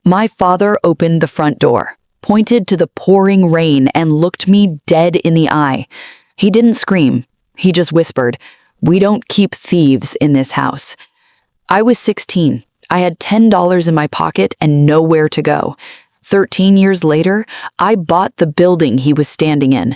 My father opened the front door, pointed to the pouring rain, and looked me dead in the eye. He didn't scream. He just whispered, "We don't keep thieves in this house." I was 16. I had $10 in my pocket and nowhere to go. 13 years later, I bought the building he was standing in.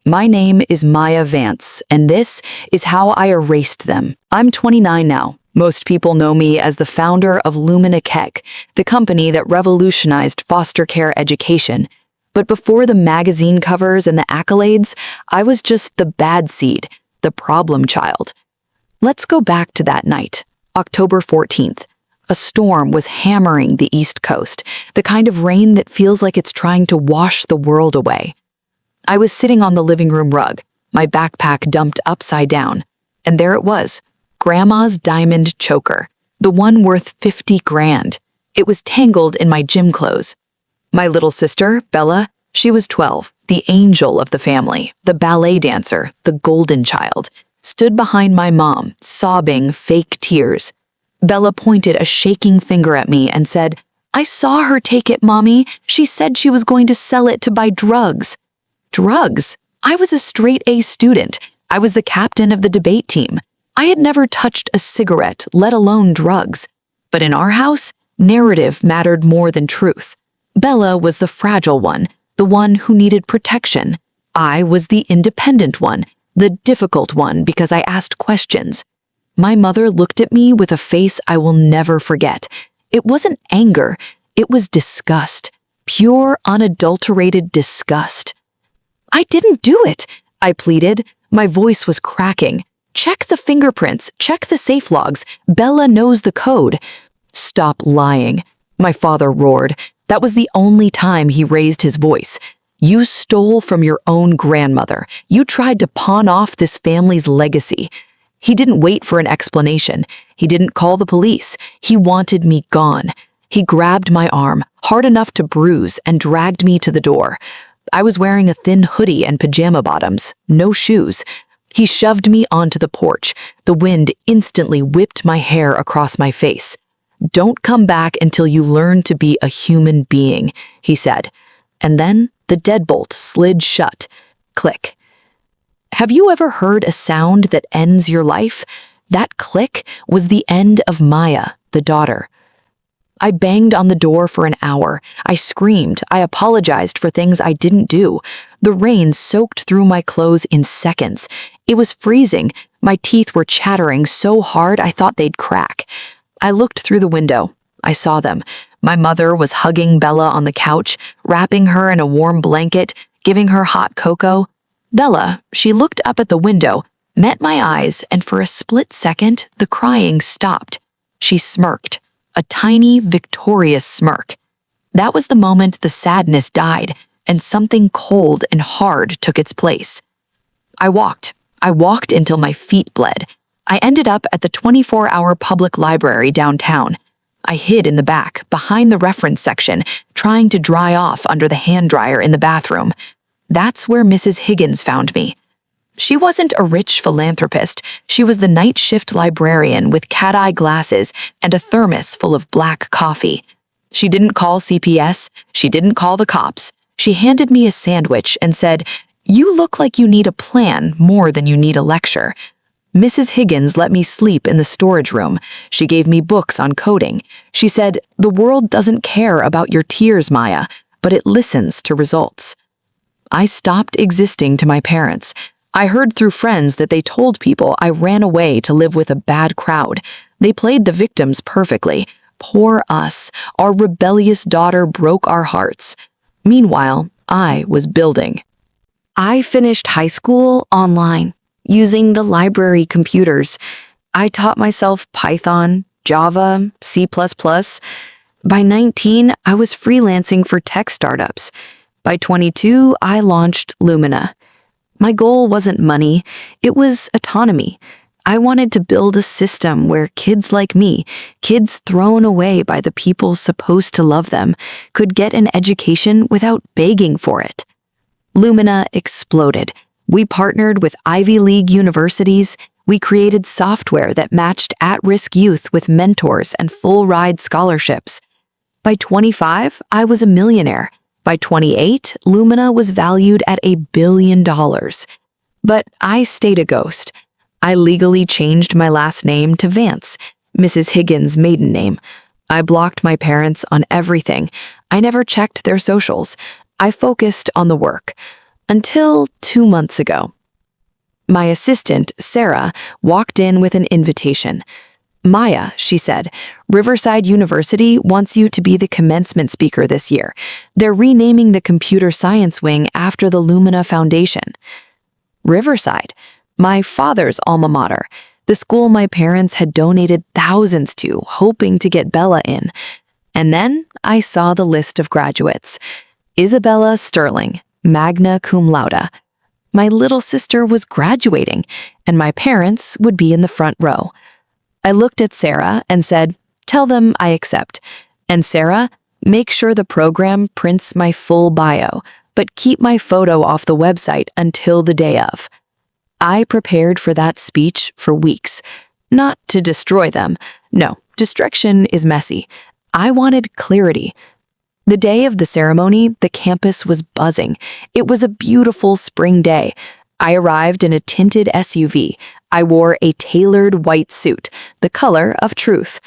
My name is Maya Vance, and this is how I erased them. I'm 29 now. Most people know me as the founder of Lumina Keck, the company that revolutionized foster care education. But before the magazine covers and the accolades, I was just the bad seed, the problem child. Let's go back to that night, October 14th. A storm was hammering the East Coast, the kind of rain that feels like it's trying to wash the world away. I was sitting on the living room rug, my backpack dumped upside down, and there it was, Grandma's diamond choker, the one worth 50 grand. It was tangled in my gym clothes. My little sister, Bella, she was 12, the angel of the family, the ballet dancer, the golden child, stood behind my mom, sobbing fake tears. Bella pointed a shaking finger at me and said, "I saw her take it, Mommy. She said she was going to sell it to buy drugs." Drugs? I was a straight-A student. I was the captain of the debate team. I had never touched a cigarette, let alone drugs. But in our house, narrative mattered more than truth. Bella was the fragile one, the one who needed protection. I was the independent one, the difficult one because I asked questions. My mother looked at me with a face I will never forget. It wasn't anger, it was disgust. Pure, unadulterated disgust. "I didn't do it," I pleaded. My voice was cracking. "Check the fingerprints, check the safe logs. Bella knows the code." "Stop lying," my father roared. That was the only time he raised his voice. "You stole from your own grandmother. You tried to pawn off this family's legacy." He didn't wait for an explanation. He didn't call the police. He wanted me gone. He grabbed my arm, hard enough to bruise, and dragged me to the door. I was wearing a thin hoodie and pajama bottoms, no shoes. He shoved me onto the porch. The wind instantly whipped my hair across my face. "Don't come back until you learn to be a human being," he said. And then the deadbolt slid shut. Click. Have you ever heard a sound that ends your life? That click was the end of Maya, the daughter. I banged on the door for an hour. I screamed. I apologized for things I didn't do. The rain soaked through my clothes in seconds. It was freezing. My teeth were chattering so hard I thought they'd crack. I looked through the window. I saw them. My mother was hugging Bella on the couch, wrapping her in a warm blanket, giving her hot cocoa. Bella, she looked up at the window, met my eyes, and for a split second, the crying stopped. She smirked, a tiny, victorious smirk. That was the moment the sadness died, and something cold and hard took its place. I walked until my feet bled. I ended up at the 24-hour public library downtown. I hid in the back, behind the reference section, trying to dry off under the hand dryer in the bathroom. That's where Mrs. Higgins found me. She wasn't a rich philanthropist. She was the night shift librarian with cat-eye glasses and a thermos full of black coffee. She didn't call CPS. She didn't call the cops. She handed me a sandwich and said, "You look like you need a plan more than you need a lecture." Mrs. Higgins let me sleep in the storage room. She gave me books on coding. She said, "The world doesn't care about your tears, Maya, but it listens to results." I stopped existing to my parents. I heard through friends that they told people I ran away to live with a bad crowd. They played the victims perfectly. Poor us. Our rebellious daughter broke our hearts. Meanwhile, I was building. I finished high school online, using the library computers. I taught myself Python, Java, C++. By 19, I was freelancing for tech startups. By 22, I launched Lumina. My goal wasn't money, it was autonomy. I wanted to build a system where kids like me, kids thrown away by the people supposed to love them, could get an education without begging for it. Lumina exploded. We partnered with Ivy League universities. We created software that matched at-risk youth with mentors and full-ride scholarships. By 25, I was a millionaire. By 28, Lumina was valued at $1 billion. But I stayed a ghost. I legally changed my last name to Vance, Mrs. Higgins' maiden name. I blocked my parents on everything. I never checked their socials. I focused on the work. Until 2 months ago. My assistant, Sarah, walked in with an invitation. Maya, she said, Riverside University wants you to be the commencement speaker this year. They're renaming the computer science wing after the Lumina Foundation. Riverside, my father's alma mater, the school my parents had donated thousands to, hoping to get Bella in. And then I saw the list of graduates. Isabella Sterling, magna cum laude. My little sister was graduating, and my parents would be in the front row. I looked at Sarah and said, "Tell them I accept." And Sarah, "Make sure the program prints my full bio, but keep my photo off the website until the day of." I prepared for that speech for weeks. Not to destroy them. No, destruction is messy. I wanted clarity. The day of the ceremony, the campus was buzzing. It was a beautiful spring day. I arrived in a tinted SUV. I wore a tailored white suit, the color of truth.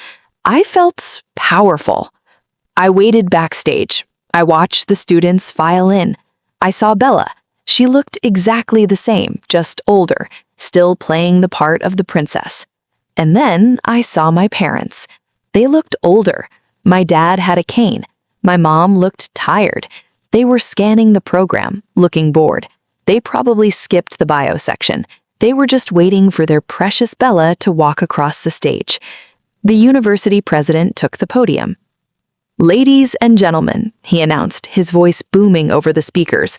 I felt powerful. I waited backstage. I watched the students file in. I saw Bella. She looked exactly the same, just older, still playing the part of the princess. And then I saw my parents. They looked older. My dad had a cane. My mom looked tired. They were scanning the program, looking bored. They probably skipped the bio section. They were just waiting for their precious Bella to walk across the stage. The university president took the podium. "Ladies and gentlemen," he announced, his voice booming over the speakers,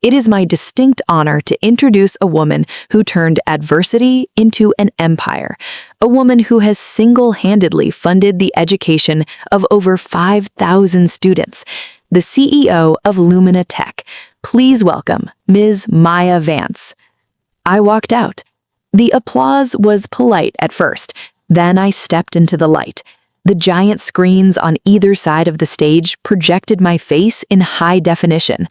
"it is my distinct honor to introduce a woman who turned adversity into an empire, a woman who has single-handedly funded the education of over 5,000 students, the CEO of Lumina Tech. Please welcome Ms. Maya Vance." I walked out. The applause was polite at first. Then I stepped into the light. The giant screens on either side of the stage projected my face in high definition.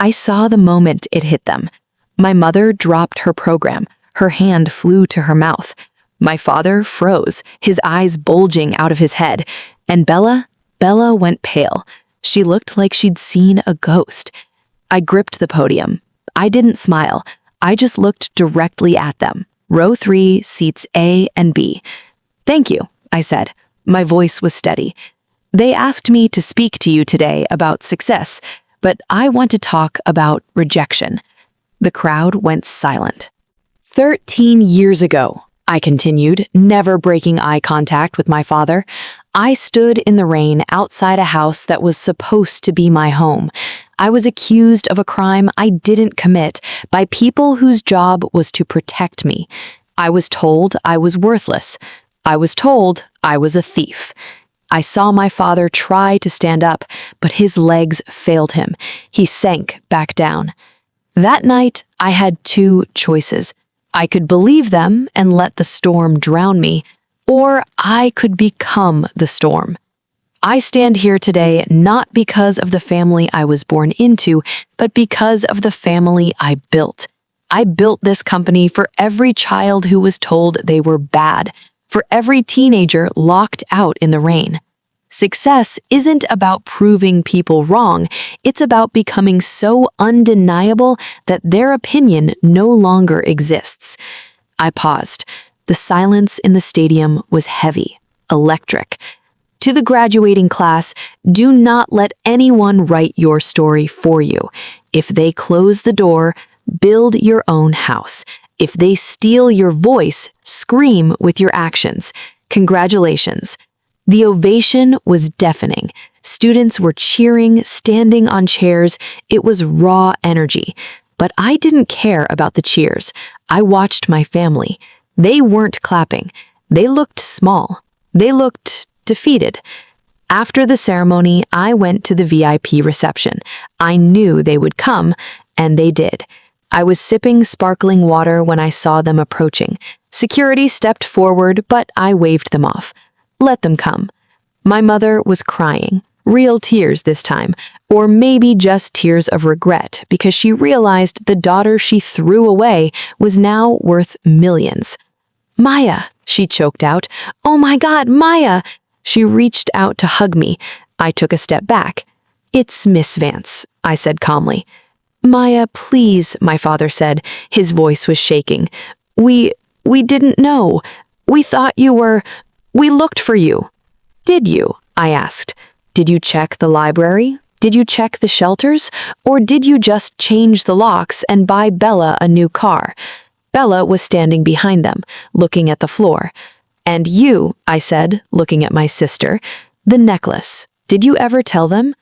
I saw the moment it hit them. My mother dropped her program. Her hand flew to her mouth. My father froze, his eyes bulging out of his head. And Bella went pale. She looked like she'd seen a ghost. I gripped the podium. I didn't smile. I just looked directly at them. Row 3, seats A and B. "Thank you," I said. My voice was steady. "They asked me to speak to you today about success, but I want to talk about rejection." The crowd went silent. 13 years ago, I continued, never breaking eye contact with my father, I stood in the rain outside a house that was supposed to be my home. I was accused of a crime I didn't commit by people whose job was to protect me. I was told I was worthless. I was told I was a thief. I saw my father try to stand up, but his legs failed him. He sank back down. That night, I had 2 choices. I could believe them and let the storm drown me, or I could become the storm. I stand here today not because of the family I was born into, but because of the family I built. I built this company for every child who was told they were bad, for every teenager locked out in the rain. Success isn't about proving people wrong, it's about becoming so undeniable that their opinion no longer exists. I paused. The silence in the stadium was heavy, electric. To the graduating class, do not let anyone write your story for you. If they close the door, build your own house. If they steal your voice, scream with your actions. Congratulations. The ovation was deafening. Students were cheering, standing on chairs. It was raw energy. But I didn't care about the cheers. I watched my family. They weren't clapping. They looked small. They looked defeated. After the ceremony, I went to the VIP reception. I knew they would come, and they did. I was sipping sparkling water when I saw them approaching. Security stepped forward, but I waved them off. Let them come. My mother was crying, real tears this time, or maybe just tears of regret because she realized the daughter she threw away was now worth millions. "Maya," she choked out. "Oh my God, Maya!" She reached out to hug me. I took a step back. "It's Miss Vance," I said calmly. "Maya, please," my father said. His voice was shaking. We didn't know. We thought you were... We looked for you." "Did you?" I asked. "Did you check the library? Did you check the shelters? Or did you just change the locks and buy Bella a new car?" Bella was standing behind them, looking at the floor. "And you," I said, looking at my sister, "the necklace. Did you ever tell them?"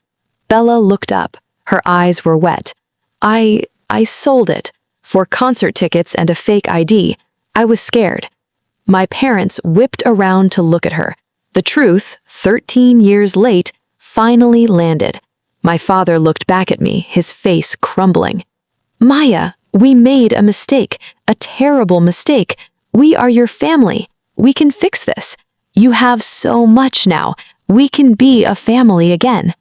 Bella looked up. Her eyes were wet. I sold it. For concert tickets and a fake ID. I was scared." My parents whipped around to look at her. The truth, 13 years late, finally landed. My father looked back at me, his face crumbling. "Maya, we made a mistake, a terrible mistake. We are your family. We can fix this. You have so much now. We can be a family again."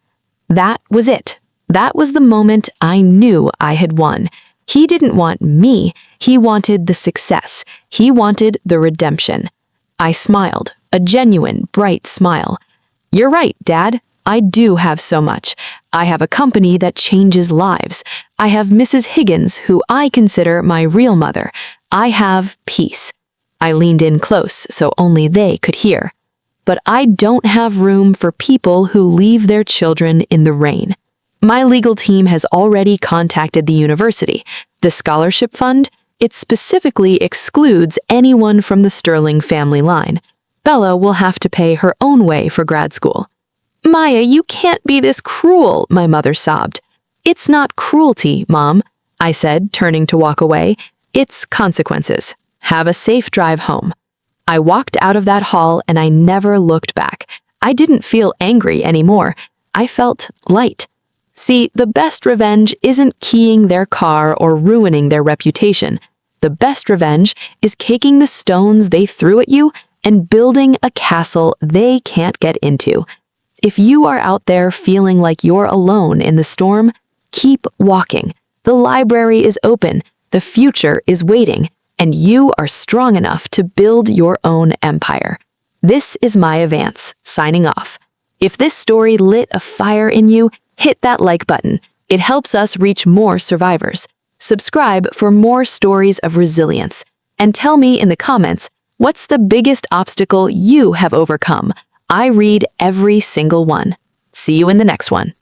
That was it. That was the moment I knew I had won. He didn't want me. He wanted the success. He wanted the redemption. I smiled, a genuine, bright smile. "You're right, Dad. I do have so much. I have a company that changes lives. I have Mrs. Higgins, who I consider my real mother. I have peace." I leaned in close so only they could hear. "But I don't have room for people who leave their children in the rain." My legal team has already contacted the university. The scholarship fund, it specifically excludes anyone from the Sterling family line. Bella will have to pay her own way for grad school. "Maya, you can't be this cruel," my mother sobbed. "It's not cruelty, Mom," I said, turning to walk away. "It's consequences. Have a safe drive home." I walked out of that hall and I never looked back. I didn't feel angry anymore. I felt light. See, the best revenge isn't keying their car or ruining their reputation. The best revenge is taking the stones they threw at you and building a castle they can't get into. If you are out there feeling like you're alone in the storm, keep walking. The library is open, the future is waiting, and you are strong enough to build your own empire. This is Maya Vance, signing off. If this story lit a fire in you, hit that like button. It helps us reach more survivors. Subscribe for more stories of resilience. And tell me in the comments, what's the biggest obstacle you have overcome? I read every single one. See you in the next one.